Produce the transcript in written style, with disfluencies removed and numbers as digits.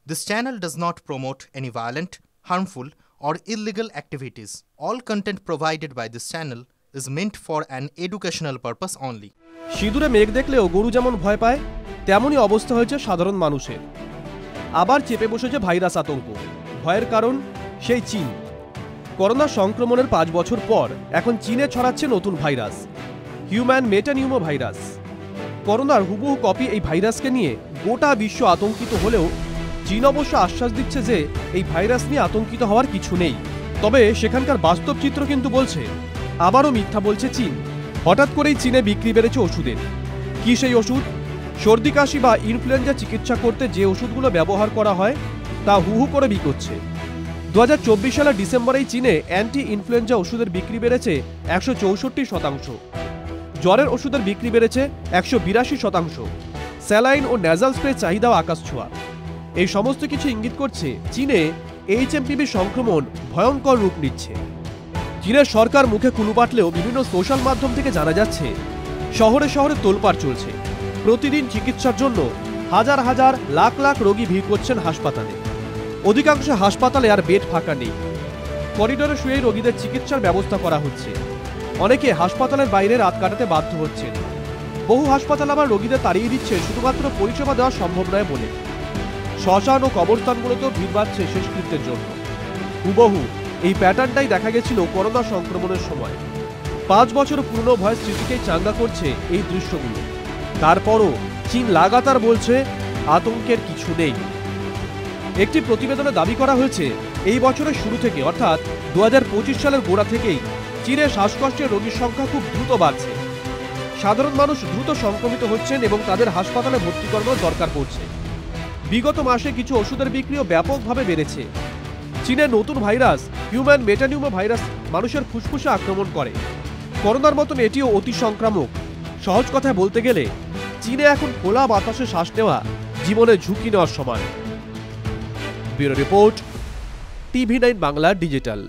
This channel does not promote any violent, harmful, or illegal activities. All content provided by this channel is meant for an educational purpose only. সিঁদুরে মেঘ দেখলেও গরু যেমন ভয় পায়, তেমনই অবস্থা হয়েছে সাধারণ মানুষের। আবার চেপে বসেছে ভাইরাস আতঙ্ক। ভয়ের কারণ সেই চীন। করোনা সংক্রমণের 5 বছর পর এখন চীনে ছড়াচ্ছে নতুন ভাইরাস, হিউম্যান মেটানিউমো ভাইরাস। করোনার হুবহু কপি এই ভাইরাসকে নিয়ে গোটা বিশ্ব আতঙ্কিত হলেও চীন অবশ্য আশ্বাস দিচ্ছে যে এই ভাইরাস নিয়ে আতঙ্কিত হওয়ার কিছু নেই। তবে সেখানকার বাস্তব চিত্র কিন্তু বলছে আবারও মিথ্যা বলছে চীন। হঠাৎ করেই চীনে বিক্রি বেড়েছে ওষুধের। কি সেই ওষুধ? সর্দি কাশি বা ইনফ্লুয়েঞ্জা চিকিৎসা করতে যে ওষুধগুলো ব্যবহার করা হয় তা হুহু করে বিকোচ্ছে। 2024 সালের ডিসেম্বরেই চীনে অ্যান্টি ইনফ্লুয়েঞ্জা ওষুধের বিক্রি বেড়েছে 164%। জ্বরের ওষুধের বিক্রি বেড়েছে 182%। স্যালাইন ও ন্যাজাল স্প্রে চাহিদাও আকাশ ছোঁয়া। এই সমস্ত কিছু ইঙ্গিত করছে চীনে এইচএমপিভি সংক্রমণ ভয়ঙ্কর রূপ নিচ্ছে। চীনের সরকার মুখে কুলু পাটলেও বিভিন্ন সোশ্যাল মাধ্যম থেকে জানা যাচ্ছে শহরে শহরে তোলপাড় চলছে। প্রতিদিন চিকিৎসার জন্য হাজার হাজার লাখ লাখ রোগী ভিড় করছেন হাসপাতালে। অধিকাংশ হাসপাতালে আর বেড ফাঁকা নেই। করিডোরে শুয়েই রোগীদের চিকিৎসার ব্যবস্থা করা হচ্ছে। অনেকে হাসপাতালের বাইরে রাত কাটাতে বাধ্য হচ্ছেন। বহু হাসপাতাল আবার রোগীদের তাড়িয়ে দিচ্ছে শুধুমাত্র পরিষেবা দেওয়া সম্ভব নয় বলে। শ্মশান ও কবরস্থানগুলোতেও ভিড় বাড়ছে শেষকৃত্যের জন্য। হুবহু এই প্যাটার্নটাই দেখা গেছিল করোনা সংক্রমণের সময়। 5 বছর পুরনো ভয়ের স্মৃতিকেই চাঙ্গা করছে এই দৃশ্যগুলো। তারপরও চীন লাগাতার বলছে আতঙ্কের কিছু নেই। একটি প্রতিবেদনে দাবি করা হয়েছে এই বছরের শুরু থেকে অর্থাৎ 2025 সালের গোড়া থেকেই চীনে শ্বাসকষ্টের রোগীর সংখ্যা খুব দ্রুত বাড়ছে। সাধারণ মানুষ দ্রুত সংক্রমিত হচ্ছেন এবং তাদের হাসপাতালে ভর্তি করানোর দরকার পড়ছে। বিগত মাসে কিছু ওষুধের বিক্রিও ব্যাপকভাবে বেড়েছে। চীনের নতুন ভাইরাস হিউম্যান মেটানিউমো ভাইরাস মানুষের ফুসফুসে আক্রমণ করে। করোনার মতন এটিও অতি সংক্রামক। সহজ কথায় বলতে গেলে চীনে এখন খোলা বাতাসে শ্বাস নেওয়া জীবনের ঝুঁকি নেওয়ার সমান। Bureau report, TV9 Bangla digital.